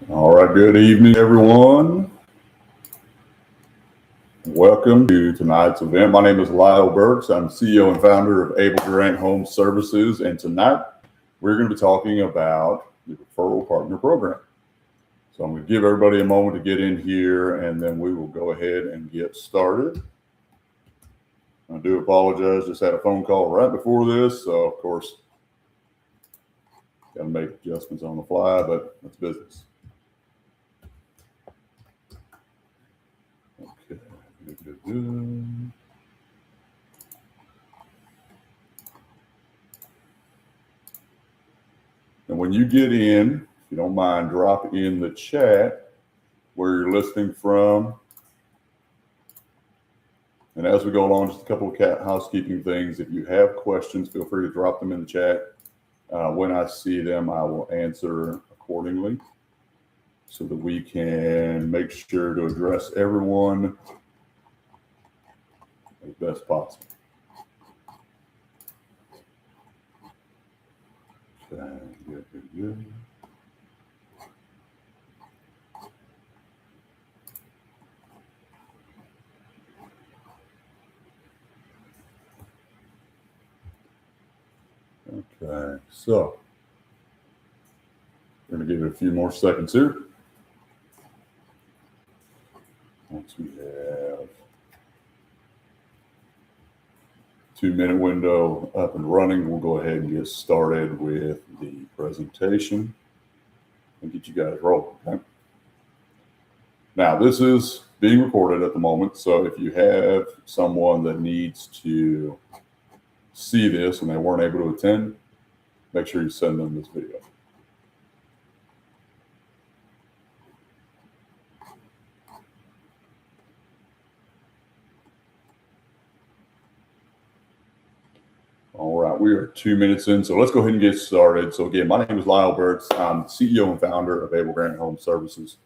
All right, good evening, everyone. Welcome to tonight's event. My name is Lyle Burks. I'm CEO and founder of Able Grant Home Services, and tonight we're going to be talking about the referral partner program. So I'm going to give everybody a moment to get in here, and then we will go ahead and get started. I do apologize, just had a phone call right before this, so of course, got to make adjustments on the fly, but that's business. Okay. And when you get in, if you don't mind, drop in the chat where you're listening from. And as we go along, just a couple of housekeeping things. If you have questions, feel free to drop them in the chat. When I see them, I will answer accordingly so that we can make sure to address everyone as best possible. Okay, good. Okay, so we're going to give it a few more seconds here. Once we have 2-minute window up and running, we'll go ahead and get started with the presentation and get you guys rolling. Okay? Now, this is being recorded at the moment, so if you have someone that needs to see this and they weren't able to attend, make sure you send them this video. All right, we are 2 minutes in, so let's go ahead and get started. So again, my name is Lyle Burks. I'm CEO and founder of Able Grant Home Services.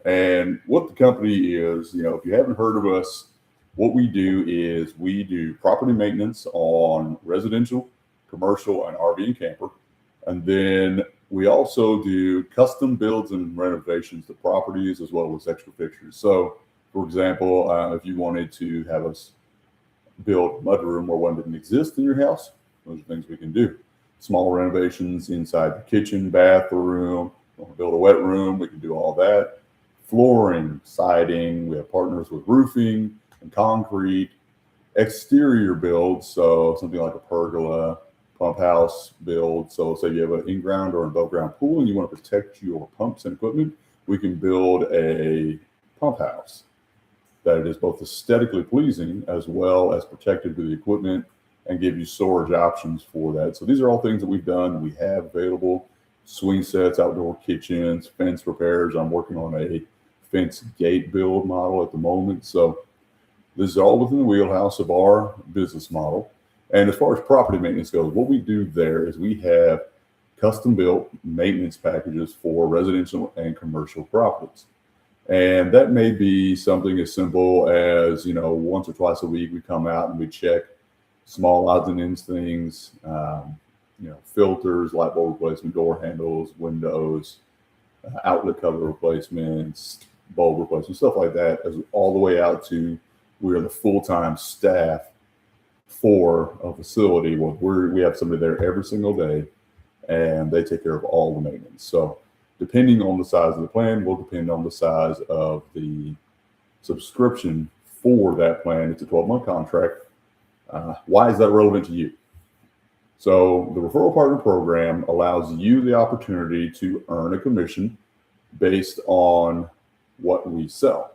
And what the company is, if you haven't heard of us, what we do is we do property maintenance on residential, commercial, and RV and camper. And then we also do custom builds and renovations to properties as well as extra fixtures. So, for example, if you wanted to have us build a mudroom where one didn't exist in your house, those are things we can do. Small renovations inside the kitchen, bathroom, want to build a wet room, we can do all that. Flooring, siding, we have partners with roofing and concrete. Exterior builds, so something like a pergola, pump house build. So say you have an in-ground or an above-ground pool and you want to protect your pumps and equipment, we can build a pump house that is both aesthetically pleasing as well as protected to the equipment and give you storage options for that. So these are all things that we've done. We have available swing sets, outdoor kitchens, fence repairs. I'm working on a fence gate build model at the moment. So this is all within the wheelhouse of our business model. And as far as property maintenance goes, what we do there is we have custom built maintenance packages for residential and commercial properties. And that may be something as simple as, once or twice a week, we come out and we check small odds and ends things, filters, light bulb replacement, door handles, windows, outlet cover replacements, bulb replacement, stuff like that, as all the way out to we're the full-time staff for a facility where we have somebody there every single day and they take care of all the maintenance. So depending on the size of the plan will depend on the size of the subscription for that plan. It's a 12-month contract. Why is that relevant to you? So the referral partner program allows you the opportunity to earn a commission based on what we sell.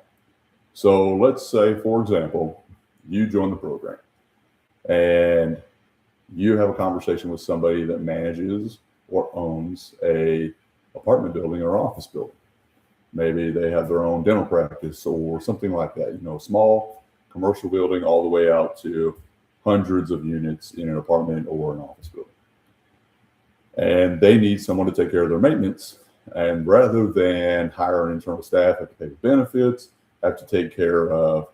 So let's say, for example, you join the program and you have a conversation with somebody that manages or owns a apartment building or office building. Maybe they have their own dental practice or something like that, a small commercial building all the way out to hundreds of units in an apartment or an office building. And they need someone to take care of their maintenance. And rather than hire an internal staff, have to pay the benefits, have to take care of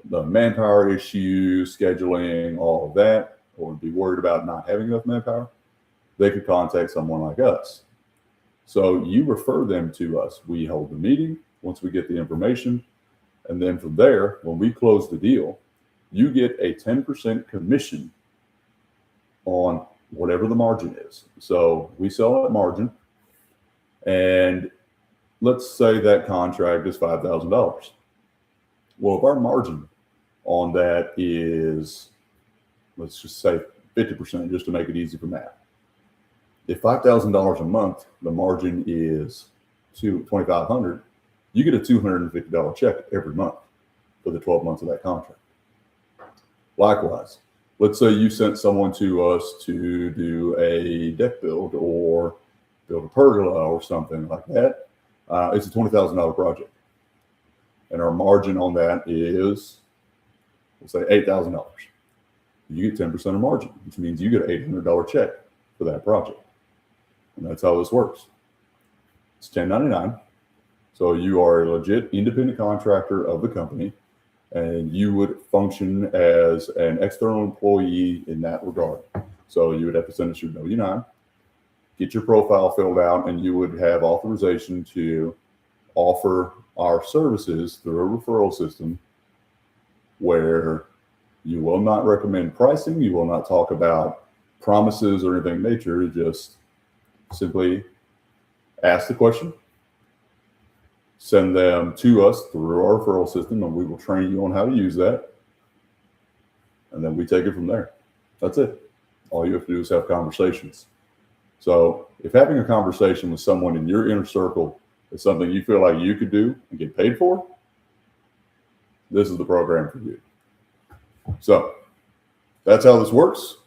the manpower issues, scheduling, all of that, or be worried about not having enough manpower, they could contact someone like us. So you refer them to us. We hold the meeting once we get the information. And then from there, when we close the deal, you get a 10% commission on whatever the margin is. So we sell at margin. And let's say that contract is $5,000. Well, if our margin on that is, let's just say 50%, just to make it easy for math. If $5,000 a month, the margin is $2,500, you get a $250 check every month for the 12 months of that contract. Likewise, let's say you sent someone to us to do a deck build or build a pergola or something like that. It's a $20,000 project. And our margin on that is, we'll say $8,000. You get 10% of margin, which means you get an $800 check for that project. And that's how this works. It's 1099. So you are a legit independent contractor of the company, and you would function as an external employee in that regard. So you would have to send us your W-9, get your profile filled out, and you would have authorization to offer our services through a referral system where you will not recommend pricing. You will not talk about promises or anything of nature. Just simply ask the question, send them to us through our referral system, and we will train you on how to use that. And then we take it from there. That's it. All you have to do is have conversations. So if having a conversation with someone in your inner circle is something you feel like you could do and get paid for, this is the program for you. So that's how this works.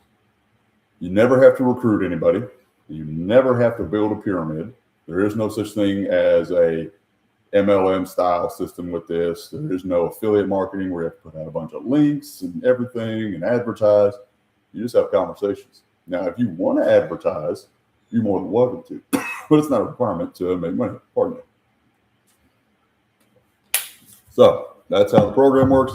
You never have to recruit anybody. You never have to build a pyramid. There is no such thing as a MLM style system with this. There is no affiliate marketing where you have to put out a bunch of links and everything and advertise. You just have conversations. Now, if you want to advertise, you're more than welcome to, but it's not a requirement to make money. Pardon me. So that's how the program works.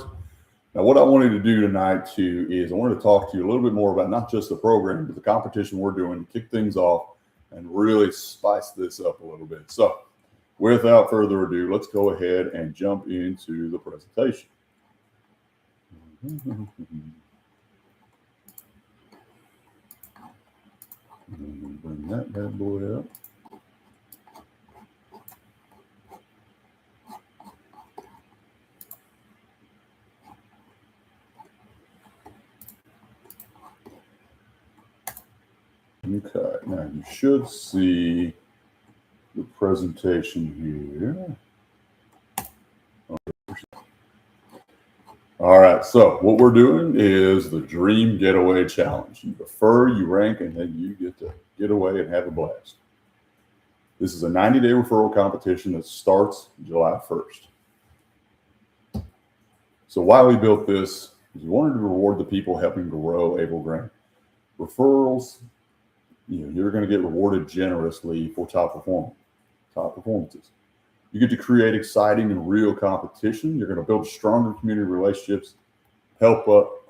Now, what I wanted to do tonight too is I wanted to talk to you a little bit more about not just the program, but the competition we're doing to kick things off and really spice this up a little bit. So without further ado, let's go ahead and jump into the presentation. Bring that bad boy up. Okay, now you should see the presentation here. All right, so what we're doing is the Dream Getaway Challenge. You refer, you rank, and then you get to get away and have a blast. This is a 90-day referral competition that starts July 1st. So why we built this is we wanted to reward the people helping grow Able Grant. Referrals, you're going to get rewarded generously for top performances. You get to create exciting and real competition. You're going to build stronger community relationships, help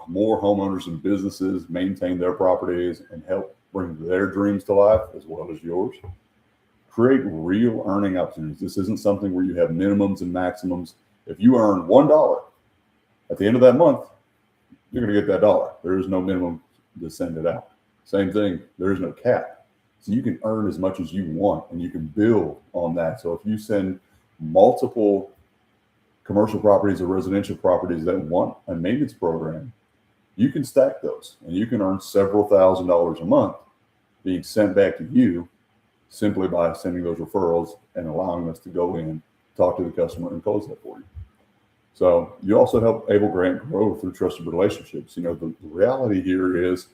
more homeowners and businesses maintain their properties and help bring their dreams to life as well as yours. Create real earning opportunities. This isn't something where you have minimums and maximums. If you earn $1 at the end of that month, you're going to get that dollar. There is no minimum to send it out. Same thing, there is no cap. So you can earn as much as you want and you can build on that. So if you send multiple commercial properties or residential properties that want a maintenance program, you can stack those and you can earn several $1,000s a month being sent back to you simply by sending those referrals and allowing us to go in, talk to the customer, and close that for you. So you also help Able Grant grow through trusted relationships. The reality here is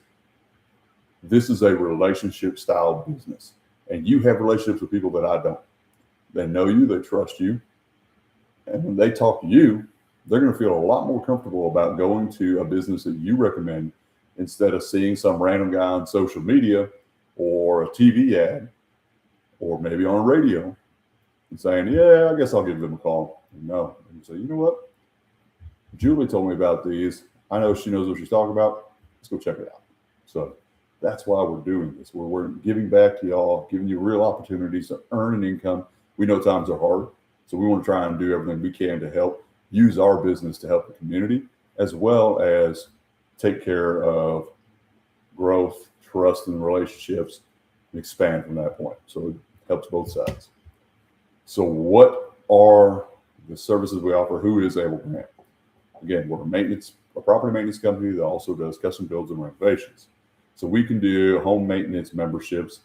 this is a relationship style business, and you have relationships with people that I don't. They know you, they trust you, and when they talk to you, they're going to feel a lot more comfortable about going to a business that you recommend instead of seeing some random guy on social media or a TV ad or maybe on radio and saying, yeah, I guess I'll give them a call. No, and say, you know what? Julie told me about these. I know she knows what she's talking about. Let's go check it out. So That's why we're doing this. We're giving back to y'all, giving you real opportunities to earn an income. We know times are hard, so we want to try and do everything we can to help use our business to help the community, as well as take care of growth, trust, and relationships, and expand from that point. So it helps both sides. So what are the services we offer? Who is Able Grant? Again, we're a property maintenance company that also does custom builds and renovations. So we can do home maintenance memberships,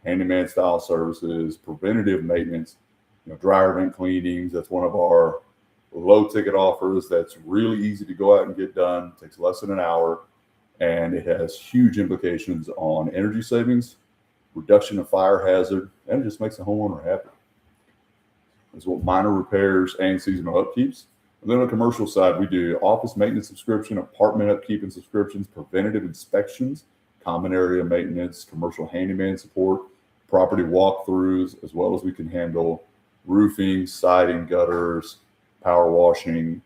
handyman style services, preventative maintenance, dryer vent cleanings. That's one of our low ticket offers that's really easy to go out and get done. It takes less than an hour, and it has huge implications on energy savings, reduction of fire hazard, and it just makes the homeowner happy. As well, minor repairs and seasonal upkeeps. And then on the commercial side, we do office maintenance subscription, apartment upkeep and subscriptions, preventative inspections, common area maintenance, commercial handyman support, property walkthroughs, as well as we can handle roofing, siding, gutters, power washing,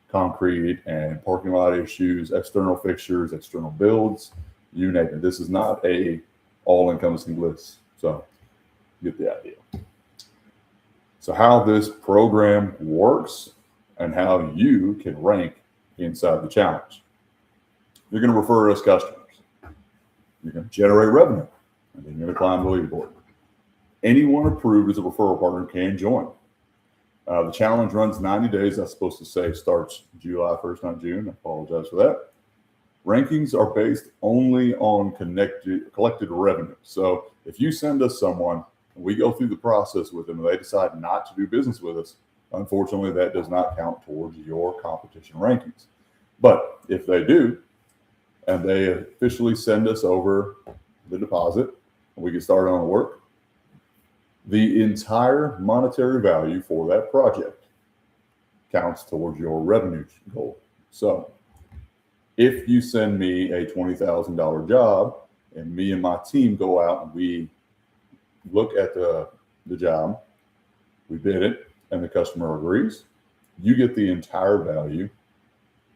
concrete and parking lot issues, external fixtures, external builds, you name it. This is not a all-encompassing list. So you get the idea. So how this program works and how you can rank inside the challenge. You're going to refer us customers. You're going to generate revenue, and then you're going to climb the leaderboard. Anyone approved as a referral partner can join. The challenge runs 90 days. That's supposed to say starts July 1st, not June. I apologize for that. Rankings are based only on collected revenue. So if you send us someone and we go through the process with them and they decide not to do business with us, unfortunately, that does not count towards your competition rankings. But if they do, and they officially send us over the deposit, and we get started on the work, the entire monetary value for that project counts towards your revenue goal. So if you send me a $20,000 job and me and my team go out and we look at the job, we bid it, and the customer agrees, you get the entire value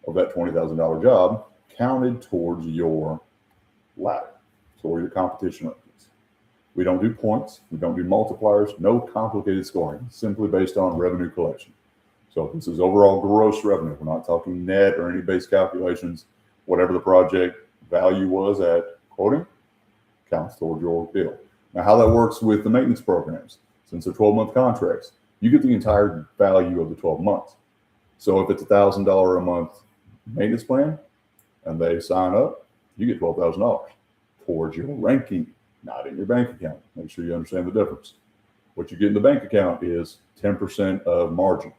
of that $20,000 job counted towards your ladder, so your competition rankings. We don't do points. We don't do multipliers. No complicated scoring. Simply based on revenue collection. So this is overall gross revenue. We're not talking net or any base calculations. Whatever the project value was at quoting counts towards your bill. Now, how that works with the maintenance programs, since they're 12-month contracts, you get the entire value of the 12 months. So if it's $1,000 a month maintenance plan and they sign up, you get $12,000 towards your ranking, not in your bank account. Make sure you understand the difference. What you get in the bank account is 10% of margin,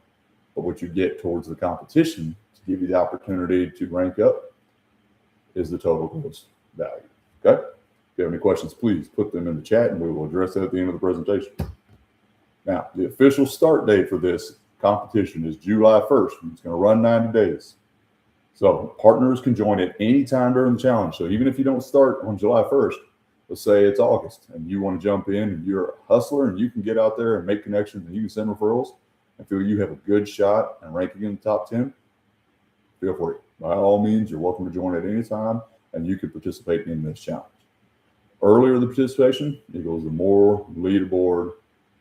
but what you get towards the competition to give you the opportunity to rank up is the total gross value. Okay? If you have any questions, please put them in the chat and we will address that at the end of the presentation. Now, the official start date for this competition is July 1st. It's going to run 90 days. So partners can join at any time during the challenge. So even if you don't start on July 1st, let's say it's August and you want to jump in and you're a hustler and you can get out there and make connections and you can send referrals and feel you have a good shot and ranking in the top 10, feel free. By all means, you're welcome to join at any time and you can participate in this challenge. Earlier the participation equals the more leaderboard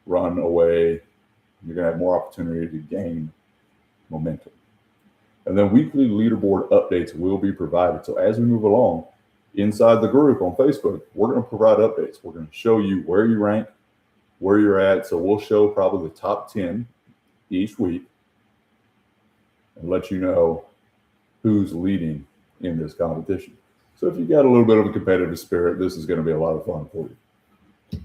run away, you're going to have more opportunity to gain momentum. And then weekly leaderboard updates will be provided. So as we move along inside the group on Facebook, we're going to provide updates. We're going to show you where you rank, where you're at. So we'll show probably the top 10 each week and let you know who's leading in this competition. So if you got a little bit of a competitive spirit, this is going to be a lot of fun for you.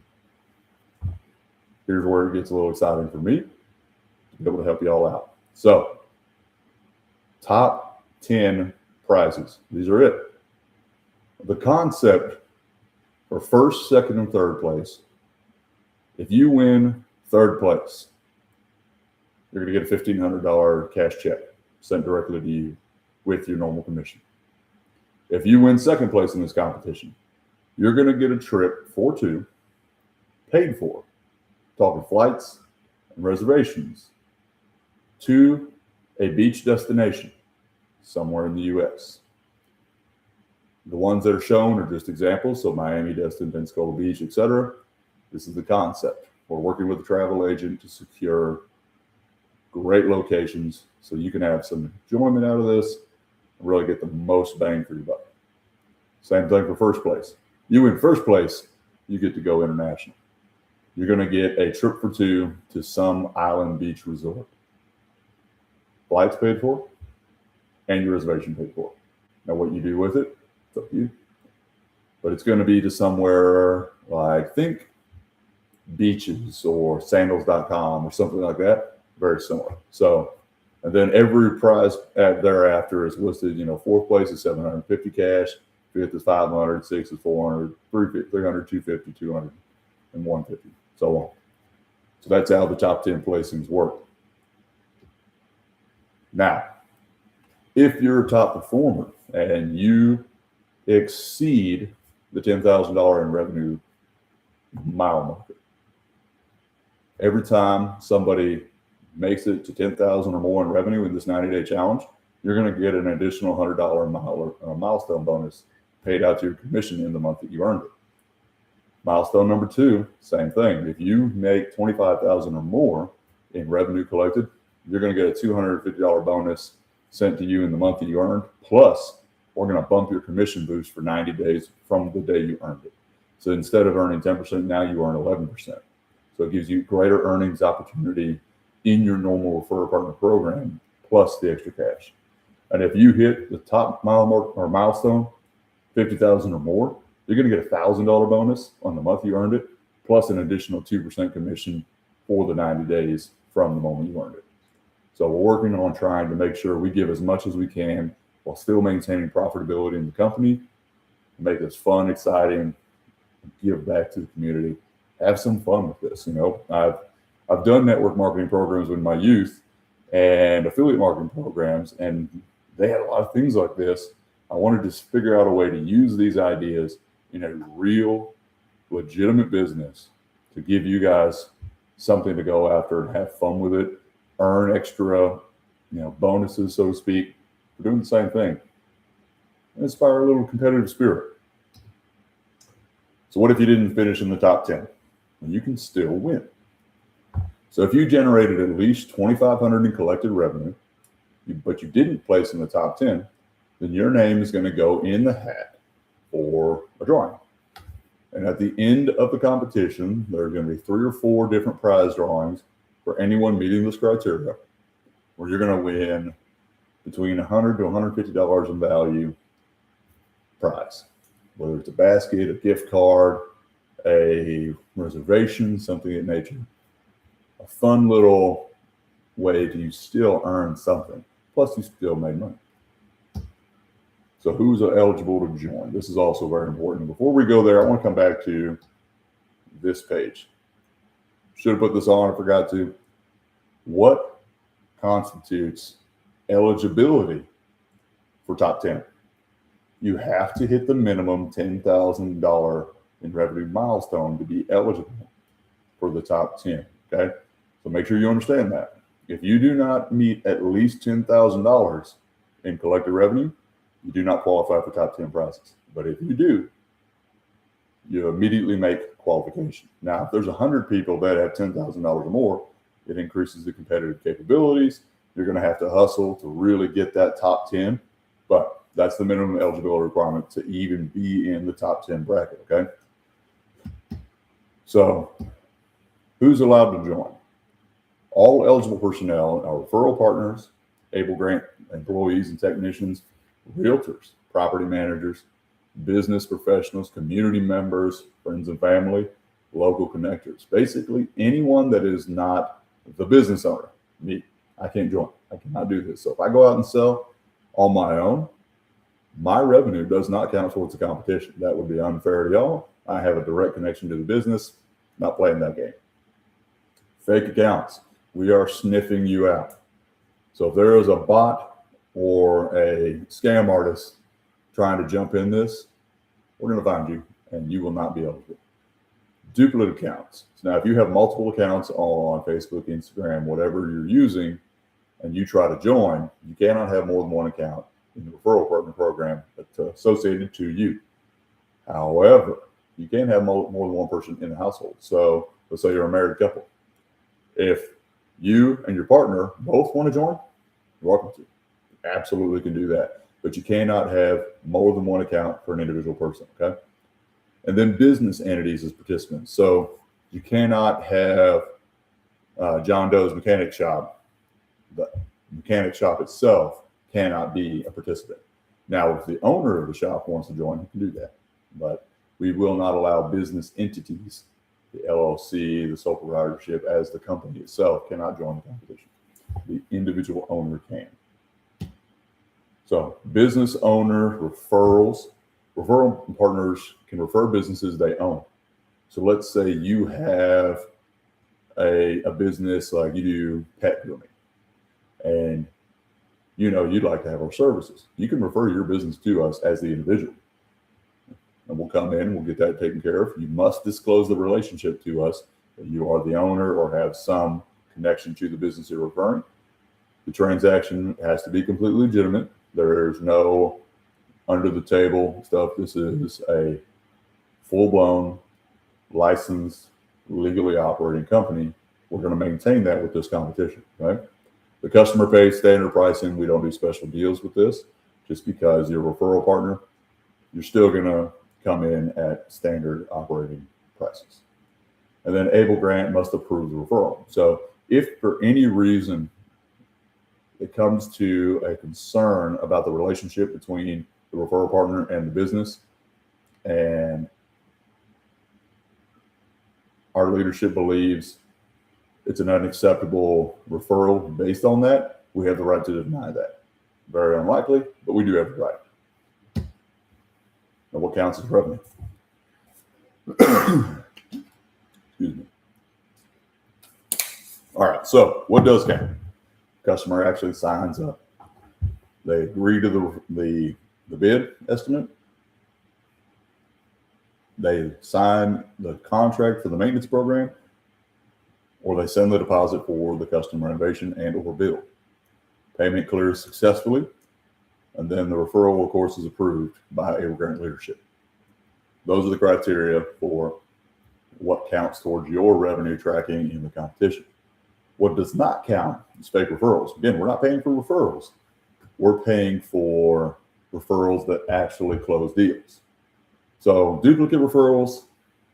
Here's where it gets a little exciting for me to be able to help you all out. So top 10 prizes. These are it. The concept for first, second, and third place, if you win third place, you're going to get a $1,500 cash check sent directly to you with your normal commission. If you win second place in this competition, you're going to get a trip for two, paid for, talking flights and reservations, to a beach destination somewhere in the U.S. The ones that are shown are just examples. So Miami, Destin, Pensacola Beach, etc. This is the concept. We're working with a travel agent to secure great locations so you can have some enjoyment out of this and really get the most bang for your buck. Same thing for first place. You in first place, you get to go international. You're going to get a trip for two to some island beach resort. Flights paid for and your reservation paid for. Now, what you do with it, it's up to you. But it's going to be to somewhere like, think beaches or sandals.com or something like that. Very similar. So, and then every prize thereafter is listed, fourth place is 750 cash, fifth is 500, sixth is 400, 300, 250, 200, and 150, so on. So that's how the top 10 placings work. Now, if you're a top performer and you exceed the $10,000 in revenue mile marker, every time somebody makes it to 10,000 or more in revenue in this 90-day challenge, you're going to get an additional $100 milestone bonus paid out to your commission in the month that you earned it. Milestone number 2, same thing. If you make 25,000 or more in revenue collected, you're going to get a $250 bonus sent to you in the month that you earned. Plus, we're going to bump your commission boost for 90 days from the day you earned it. So instead of earning 10%, now you earn 11%. So it gives you greater earnings opportunity in your normal referral partner program, plus the extra cash. And if you hit the top milestone, 50,000 or more, you're going to get a $1,000 bonus on the month you earned it, plus an additional 2% commission for the 90 days from the moment you earned it. So we're working on trying to make sure we give as much as we can while still maintaining profitability in the company, make this fun, exciting, give back to the community, have some fun with this. I've done network marketing programs in my youth and affiliate marketing programs, and they had a lot of things like this. I wanted to figure out a way to use these ideas in a real, legitimate business to give you guys something to go after and have fun with it, earn extra, bonuses, so to speak, for doing the same thing, and inspire a little competitive spirit. So what if you didn't finish in the top 10? Well, you can still win. So if you generated at least $2,500 in collected revenue, but you didn't place in the top 10, then your name is going to go in the hat for a drawing. And at the end of the competition, there are going to be 3 or 4 different prize drawings for anyone meeting this criteria, where you're going to win between $100 to $150 in value prize, whether it's a basket, a gift card, a reservation, something of that nature. A fun little way to still earn something, plus you still made money. So who's eligible to join? This is also very important. Before we go there, I want to come back to this page. Should have put this on, I forgot to. What constitutes eligibility for top 10? You have to hit the minimum $10,000 in revenue milestone to be eligible for the top 10, okay? So make sure you understand that. If you do not meet at least $10,000 in collected revenue, you do not qualify for top 10 prizes. But if you do, you immediately make qualification. Now, if there's 100 people that have $10,000 or more, it increases the competitive capabilities. You're going to have to hustle to really get that top 10, but that's the minimum eligibility requirement to even be in the top 10 bracket, okay? So who's allowed to join? All eligible personnel are referral partners, Able Grant employees and technicians, realtors, property managers, business professionals, community members, friends and family, local connectors. Basically, anyone that is not the business owner. Me, I can't join. I cannot do this. So if I go out and sell on my own, my revenue does not count towards the competition. That would be unfair to y'all. I have a direct connection to the business, not playing that game. Fake accounts. We are sniffing you out. So if there is a bot or a scam artist trying to jump in this, we're going to find you and you will not be eligible. Duplicate accounts. So now, if you have multiple accounts on Facebook, Instagram, whatever you're using, and you try to join, you cannot have more than one account. in the referral partner program that's associated to you. However, you can't have more than one person in the household. So let's say you're a married couple. If you and your partner both want to join, you're welcome to. Absolutely can do that. But you cannot have more than one account for an individual person, okay? And then business entities as participants. So you cannot have John Doe's mechanic shop. The mechanic shop itself cannot be a participant. Now, if the owner of the shop wants to join, you can do that. But we will not allow business entities, the LLC, the sole proprietorship, as the company itself cannot join the competition. The individual owner can. So business owner referrals, referral partners can refer businesses they own. So let's say you have a business like you do pet grooming, and you know you'd like to have our services. You can refer your business to us as the individual, and we'll come in and we'll get that taken care of. You must disclose the relationship to us that you are the owner or have some connection to the business you're referring. The transaction has to be completely legitimate. There's no under the table stuff. This is a full-blown licensed, legally operating company. We're going to maintain that with this competition, right? The customer pays standard pricing. We don't do special deals with this. Just because you're a referral partner, you're still going to come in at standard operating prices. And then Able Grant must approve the referral. So if for any reason it comes to a concern about the relationship between the referral partner and the business, and our leadership believes it's an unacceptable referral based on that, we have the right to deny that. Very unlikely, but we do have the right. And what counts as revenue? Excuse me. All right, so what does count? Customer actually signs up. They agree to the bid estimate. They sign the contract for the maintenance program, or they send the deposit for the custom renovation and or build. Payment clears successfully, and then the referral, of course, is approved by Able Grant leadership. Those are the criteria for what counts towards your revenue tracking in the competition. What does not count is fake referrals. Again, we're not paying for referrals. We're paying for referrals that actually close deals. So duplicate referrals,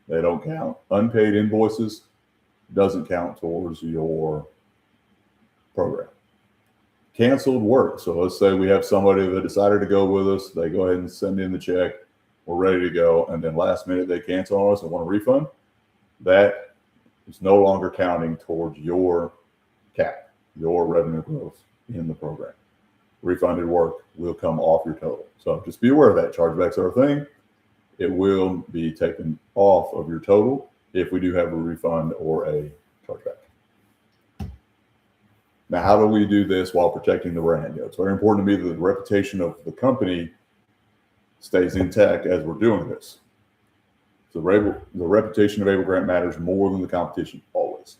they don't count. Unpaid invoices doesn't count towards your program. Canceled work. So let's say we have somebody that decided to go with us. They go ahead and send in the check. We're ready to go. And then last minute they cancel on us and want a refund. That is no longer counting towards your cap, your revenue growth in the program. Refunded work will come off your total. So just be aware of that. Chargebacks are a thing. It will be taken off of your total if we do have a refund or a chargeback. Now, how do we do this while protecting the brand? It's very important to me that the reputation of the company stays intact as we're doing this. So the reputation of Able Grant matters more than the competition, always.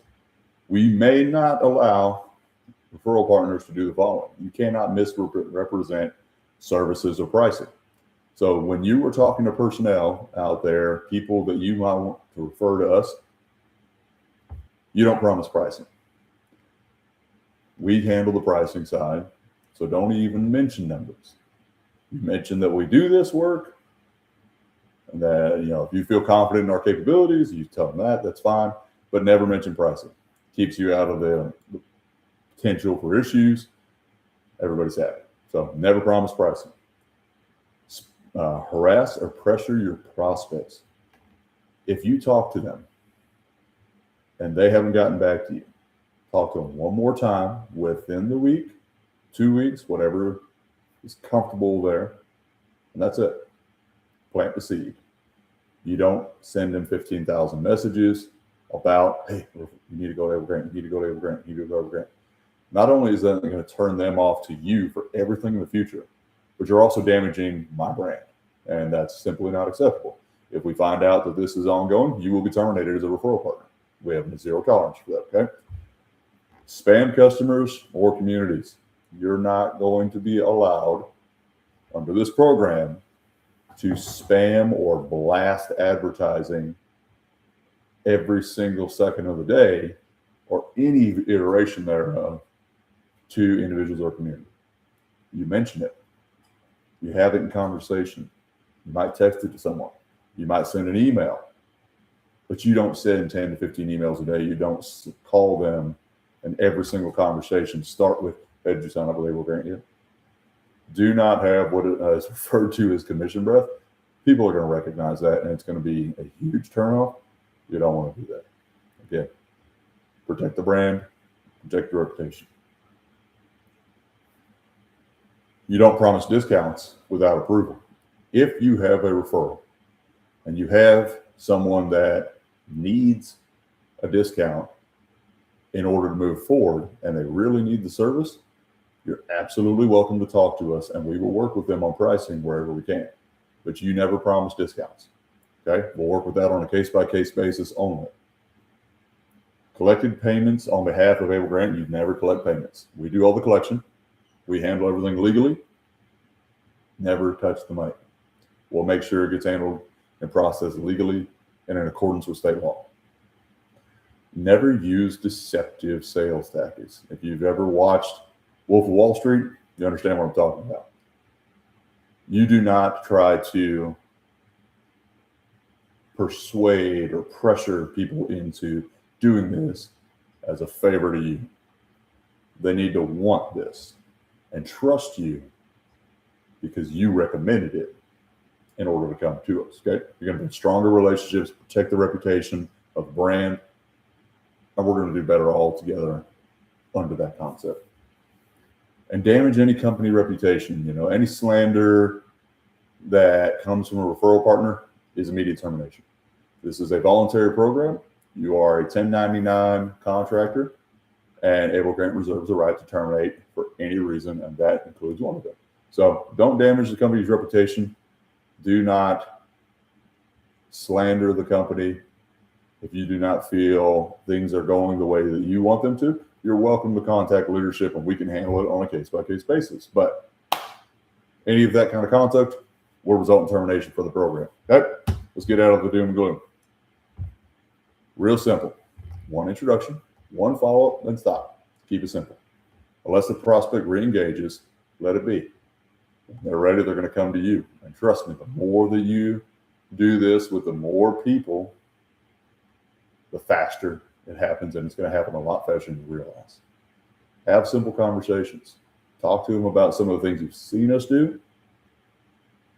We may not allow referral partners to do the following. You cannot misrepresent services or pricing. So when you were talking to personnel out there, people that you might want to refer to us, you don't promise pricing. We handle the pricing side, so don't even mention numbers. You mention that we do this work, and that, if you feel confident in our capabilities, you tell them that's fine, but never mention pricing. Keeps you out of the potential for issues. Everybody's happy. So never promise pricing. Harass or pressure your prospects. If you talk to them and they haven't gotten back to you, talk to them one more time within the week, 2 weeks, whatever is comfortable there, and that's it. Plant the seed. You don't send them 15,000 messages about, hey, you need to go to Able Grant, you need to go to Able Grant, you need to go to Able Grant. Not only is that going to turn them off to you for everything in the future, but you're also damaging my brand, and that's simply not acceptable. If we find out that this is ongoing, you will be terminated as a referral partner. We have zero tolerance for that, okay? Spam customers or communities. You're not going to be allowed under this program to spam or blast advertising every single second of the day or any iteration thereof to individuals or community. You mention it. You have it in conversation. You might text it to someone. You might send an email. But you don't send 10 to 15 emails a day. You don't call them, and every single conversation start with, hey, did you sign up with Able Grant yet? Do not have what is referred to as commission breath. People are going to recognize that, and it's going to be a huge turnoff. You don't want to do that. Again, protect the brand, protect your reputation. You don't promise discounts without approval. If you have a referral and you have someone that needs a discount in order to move forward and they really need the service, you're absolutely welcome to talk to us and we will work with them on pricing wherever we can. But you never promise discounts. Okay? We'll work with that on a case-by-case basis only. Collected payments on behalf of Able Grant, you never collect payments. We do all the collection. We handle everything legally. Never touch the money. We'll make sure it gets handled and processed legally and in accordance with state law. Never use deceptive sales tactics. If you've ever watched Wolf of Wall Street, you understand what I'm talking about. You do not try to persuade or pressure people into doing this as a favor to you. They need to want this and trust you because you recommended it in order to come to us. Okay, you're going to build stronger relationships, protect the reputation of the brand, and we're going to do better all together under that concept. And damage any company reputation. You know, any slander that comes from a referral partner is immediate termination. This is a voluntary program. You are a 1099 contractor, and Able Grant reserves the right to terminate for any reason, and that includes one of them. So don't damage the company's reputation. Do not slander the company. If you do not feel things are going the way that you want them to, you're welcome to contact leadership and we can handle it on a case-by-case basis. But any of that kind of conduct will result in termination for the program. Okay, let's get out of the doom and gloom. Real simple. One introduction, one follow-up, then stop. Keep it simple. Unless the prospect re-engages, let it be. When they're ready, they're going to come to you. And trust me, the more that you do this with the more people, the faster it happens, and it's going to happen a lot faster than you realize. Have simple conversations. Talk to them about some of the things you've seen us do,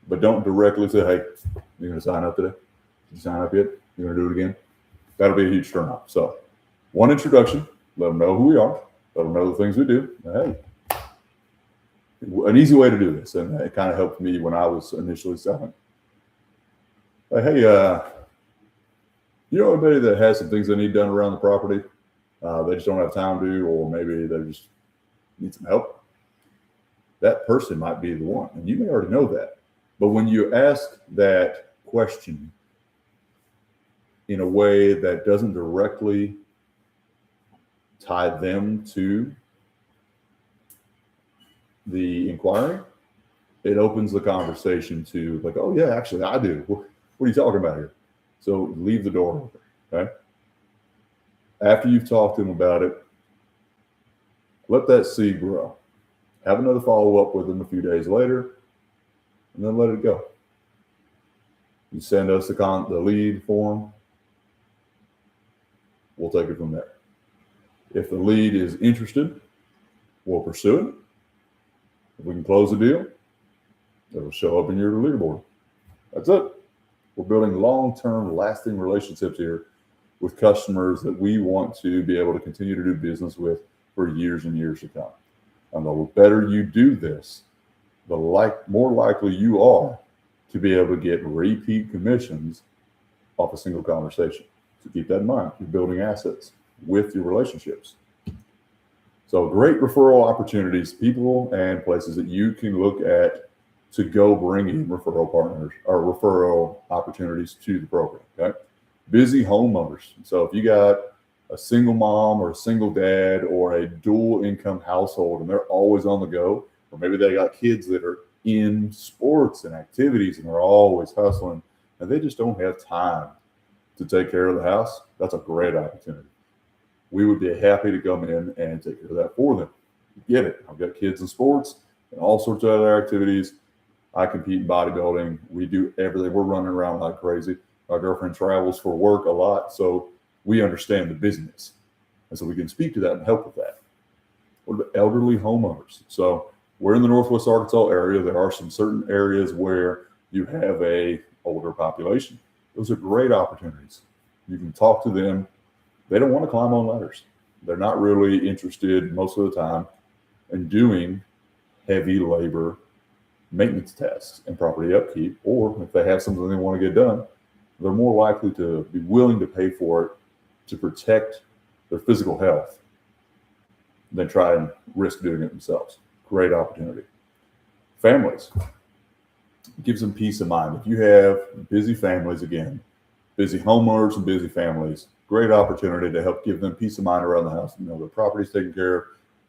but don't directly say, hey, you're going to sign up today? Did you sign up yet? You're going to do it again? That'll be a huge turnoff. So one introduction, let them know who we are, let them know the things we do. Hey, an easy way to do this, and it kind of helped me when I was initially selling. Like, hey, you know anybody that has some things they need done around the property? They just don't have time to, or maybe they just need some help. That person might be the one, and you may already know that. But when you ask that question in a way that doesn't directly tie them to the inquiry, it opens the conversation to like, oh yeah, actually I do. What are you talking about here? So leave the door open, okay? After you've talked to them about it, let that seed grow. Have another follow-up with them a few days later, and then let it go. You send us the lead form, we'll take it from there. If the lead is interested, we'll pursue it. If we can close the deal, it'll show up in your leaderboard. That's it. We're building long-term, lasting relationships here with customers that we want to be able to continue to do business with for years and years to come. And the better you do this, the more likely you are to be able to get repeat commissions off a single conversation. So keep that in mind. You're building assets with your relationships. So great referral opportunities, people and places that you can look at to go bring in referral partners or referral opportunities to the program. Okay, busy homeowners. So if you got a single mom or a single dad or a dual income household and they're always on the go, or maybe they got kids that are in sports and activities, and they're always hustling, and they just don't have time to take care of the house. That's a great opportunity. We would be happy to come in and take care of that for them. Get it? I've got kids in sports and all sorts of other activities. I compete in bodybuilding. We do everything. We're running around like crazy. My girlfriend travels for work a lot, so we understand the business. And so we can speak to that and help with that. What about elderly homeowners? So we're in the Northwest Arkansas area. There are some certain areas where you have a older population. Those are great opportunities. You can talk to them. They don't want to climb on ladders. They're not really interested most of the time in doing heavy labor maintenance tasks and property upkeep, or if they have something they want to get done, they're more likely to be willing to pay for it to protect their physical health than try and risk doing it themselves. Great opportunity. Families, gives them peace of mind. If you have busy families, again, busy homeowners and busy families, great opportunity to help give them peace of mind around the house. You know, their property's taken care of,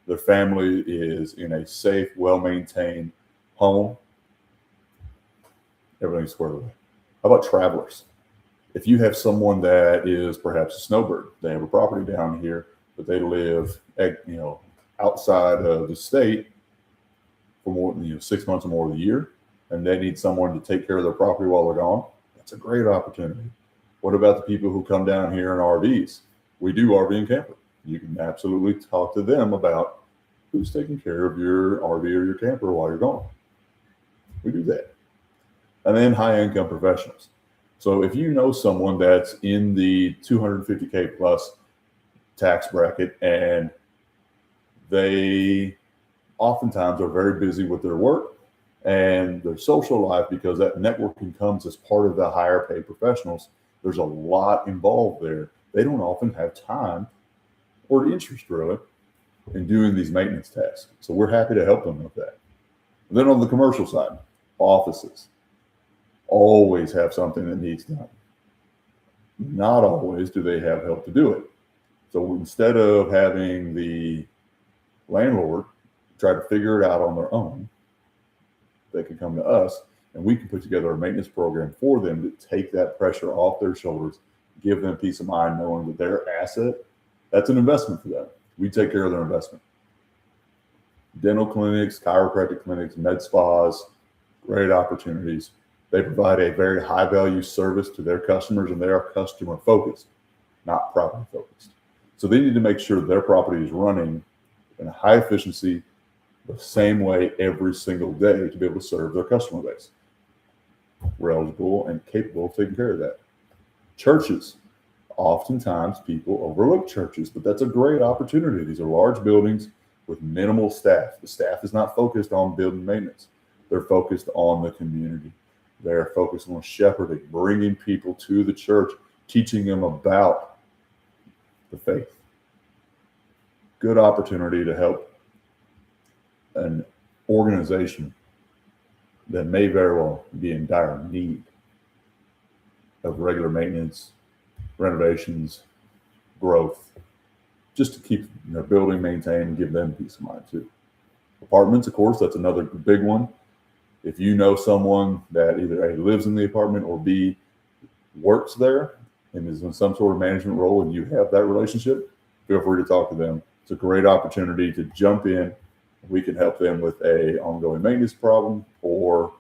their family is in a safe, well-maintained home. Everything's squared away. How about travelers? If you have someone that is perhaps a snowbird, they have a property down here, but they live, outside of the state for more than 6 months or more of the year, and they need someone to take care of their property while they're gone, that's a great opportunity. What about the people who come down here in RVs? We do RV and camper. You can absolutely talk to them about who's taking care of your RV or your camper while you're gone. We do that. And then high income professionals. So if you know someone that's in the 250K plus tax bracket and they oftentimes are very busy with their work and their social life, because that networking comes as part of the higher paid professionals, there's a lot involved there. They don't often have time or interest really in doing these maintenance tasks. So we're happy to help them with that. And then on the commercial side, offices always have something that needs done. Not always do they have help to do it. So instead of having the landlord try to figure it out on their own, they can come to us and we can put together a maintenance program for them to take that pressure off their shoulders, give them peace of mind knowing that their asset, that's an investment for them. We take care of their investment. Dental clinics, chiropractic clinics, med spas, great opportunities. They provide a very high value service to their customers, and they are customer focused, not property focused. So they need to make sure their property is running in a high efficiency, the same way every single day to be able to serve their customer base. We're eligible and capable of taking care of that. Churches. Oftentimes people overlook churches, but that's a great opportunity. These are large buildings with minimal staff. The staff is not focused on building maintenance. They're focused on the community. They're focused on shepherding, bringing people to the church, teaching them about the faith. Good opportunity to help an organization that may very well be in dire need of regular maintenance, renovations, growth, just to keep their building maintained and give them peace of mind too. Apartments, of course, that's another big one. If you know someone that either A, lives in the apartment, or B, works there and is in some sort of management role and you have that relationship, feel free to talk to them. It's a great opportunity to jump in. We can help them with a ongoing maintenance problem, or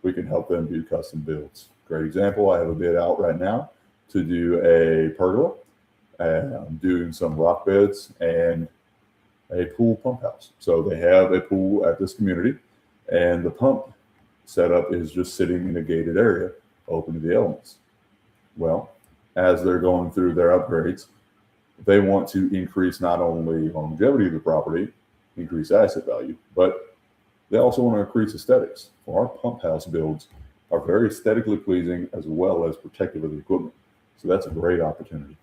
we can help them do custom builds. Great example, I have a bid out right now to do a pergola, and I'm doing some rock beds and a pool pump house. So they have a pool at this community, and the pump setup is just sitting in a gated area open to the elements. Well, as they're going through their upgrades, they want to increase not only longevity of the property, increase asset value, but they also want to increase aesthetics. Well, our pump house builds are very aesthetically pleasing as well as protective of the equipment. So that's a great opportunity.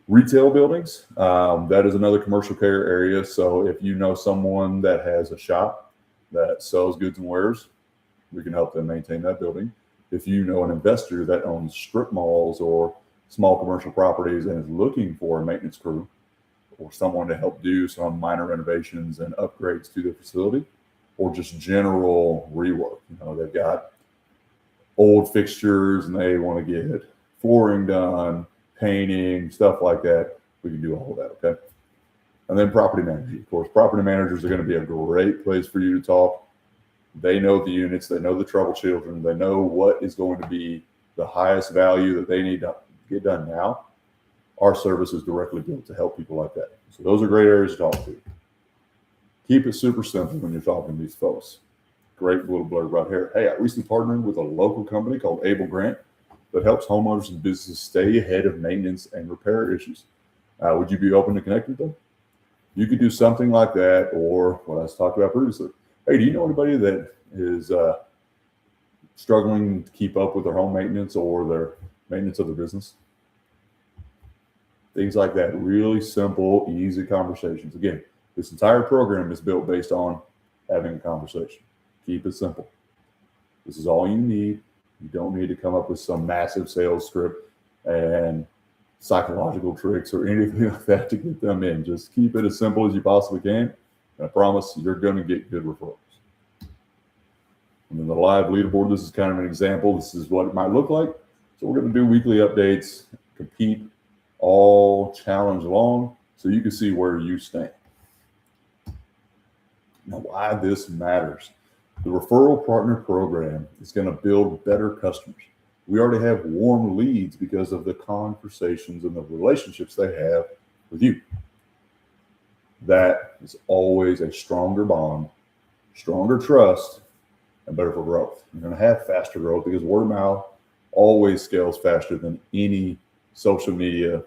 Retail buildings, that is another commercial care area. So if you know someone that has a shop that sells goods and wares, we can help them maintain that building. If you know an investor that owns strip malls or small commercial properties and is looking for a maintenance crew or someone to help do some minor renovations and upgrades to their facility, or just general rework. They've got old fixtures and they want to get flooring done, painting, stuff like that. We can do all of that, okay? And then property managers. Of course, property managers are going to be a great place for you to talk. They know the units, they know the trouble children, they know what is going to be the highest value that they need to get done now. Our service is directly built to help people like that. So those are great areas to talk to. Keep it super simple when you're talking to these folks. Great little blurb right here. Hey, I recently partnered with a local company called Able Grant that helps homeowners and businesses stay ahead of maintenance and repair issues. Would you be open to connect with them? You could do something like that, or what I was talking about previously. Hey, do you know anybody that is struggling to keep up with their home maintenance or their maintenance of their business? Things like that. Really simple, easy conversations. Again, this entire program is built based on having a conversation. Keep it simple. This is all you need. You don't need to come up with some massive sales script and psychological tricks or anything like that to get them in. Just keep it as simple as you possibly can. And I promise you're going to get good referrals. And then the live leaderboard, this is kind of an example. This is what it might look like. So we're going to do weekly updates, compete all challenge long, so you can see where you stand. Now, why this matters. The referral partner program is going to build better customers. We already have warm leads because of the conversations and the relationships they have with you. That is always a stronger bond, stronger trust, and better for growth. You're going to have faster growth because word of mouth always scales faster than any social media,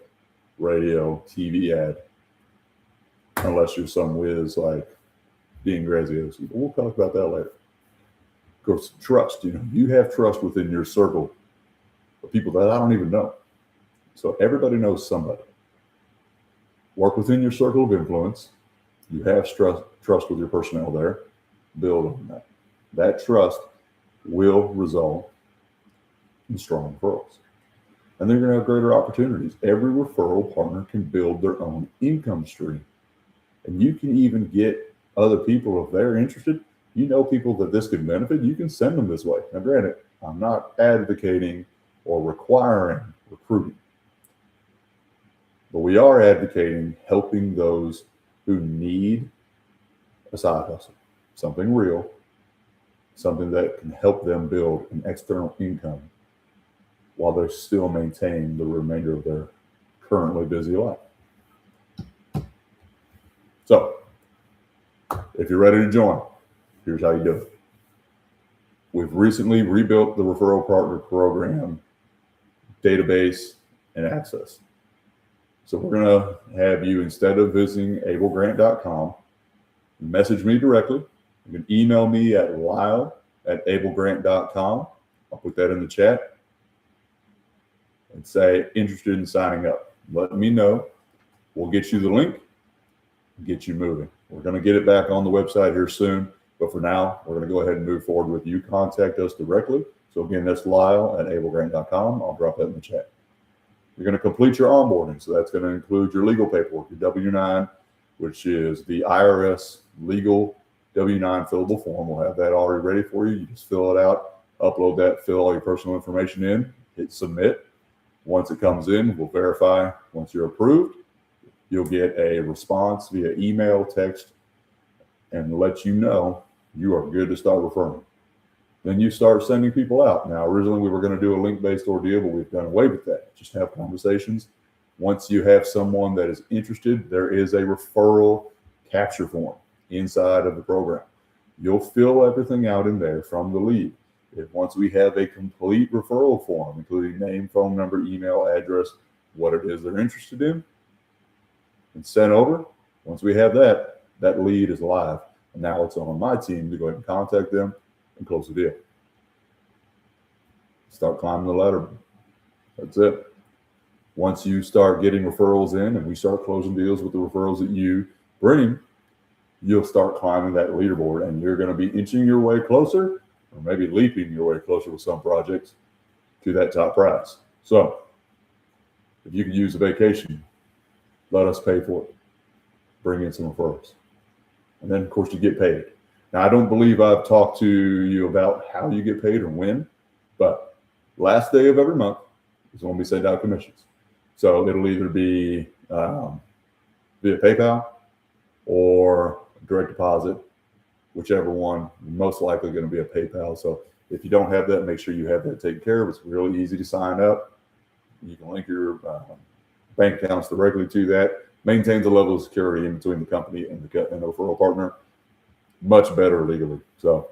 radio, TV ad, unless you're some whiz like Dean Graziosi. But we'll talk about that later. Of course, trust. You have trust within your circle of people that I don't even know. So everybody knows somebody. Work within your circle of influence. You have trust with your personnel there. Build on that. That trust will result in strong referrals. And they're going to have greater opportunities. Every referral partner can build their own income stream. And you can even get other people, if they're interested, people that this could benefit, you can send them this way. Now, granted, I'm not advocating or requiring recruiting, but we are advocating helping those who need a side hustle, something real, something that can help them build an external income while they're still maintaining the remainder of their currently busy life. So, if you're ready to join, here's how you do it. We've recently rebuilt the referral partner program database and access. So we're going to have you, instead of visiting ablegrant.com, message me directly. You can email me at lyle@ablegrant.com. I'll put that in the chat and say interested in signing up. Let me know. We'll get you the link, get you moving. We're going to get it back on the website here soon. But for now, we're going to go ahead and move forward with you. Contact us directly. So again, that's lyle@ablegrant.com. I'll drop that in the chat. You're going to complete your onboarding. So that's going to include your legal paperwork, your W-9, which is the IRS legal W-9 fillable form. We'll have that already ready for you. You just fill it out, upload that, fill all your personal information in, hit submit. Once it comes in, we'll verify. Once you're approved, you'll get a response via email, text, and let you know you are good to start referring. Then you start sending people out. Now, originally we were going to do a link-based ordeal, but we've done away with that. Just have conversations. Once you have someone that is interested, there is a referral capture form inside of the program. You'll fill everything out in there from the lead. Once we have a complete referral form, including name, phone number, email, address, what it is they're interested in, and sent over, once we have that, that lead is live. And now it's on my team to go ahead and contact them and close the deal. Start climbing the ladder. That's it. Once you start getting referrals in and we start closing deals with the referrals that you bring, you'll start climbing that leaderboard, and you're going to be inching your way closer, or maybe leaping your way closer with some projects, to that top prize. So if you could use a vacation, let us pay for it. Bring in some referrals. And then, of course, you get paid. Now, I don't believe I've talked to you about how you get paid or when, but last day of every month is when we send out commissions. So it'll either be via PayPal or direct deposit, whichever one. Most likely going to be a PayPal. So if you don't have that, make sure you have that taken care of. It's really easy to sign up. You can link your bank accounts directly to that. Maintains a level of security in between the company and the referral partner. Much better legally. So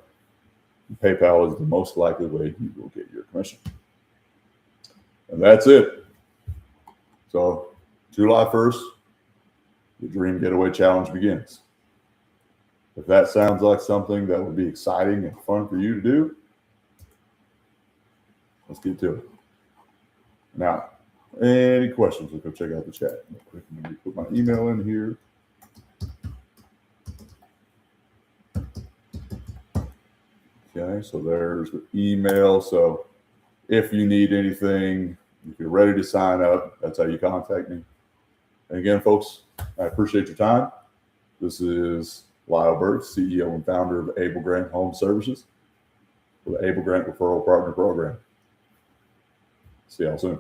PayPal is the most likely way you will get your commission. And that's it. So July 1st, the Dream Getaway Challenge begins. If that sounds like something that would be exciting and fun for you to do, let's get to it. Now, any questions? Let's go check out the chat. Real quick, let me put my email in here. Okay, so there's the email. So if you need anything, if you're ready to sign up, that's how you contact me. And again, folks, I appreciate your time. This is Lyle Burt, CEO and founder of Abel Grant Home Services for the Abel Grant Referral Partner Program. See y'all soon.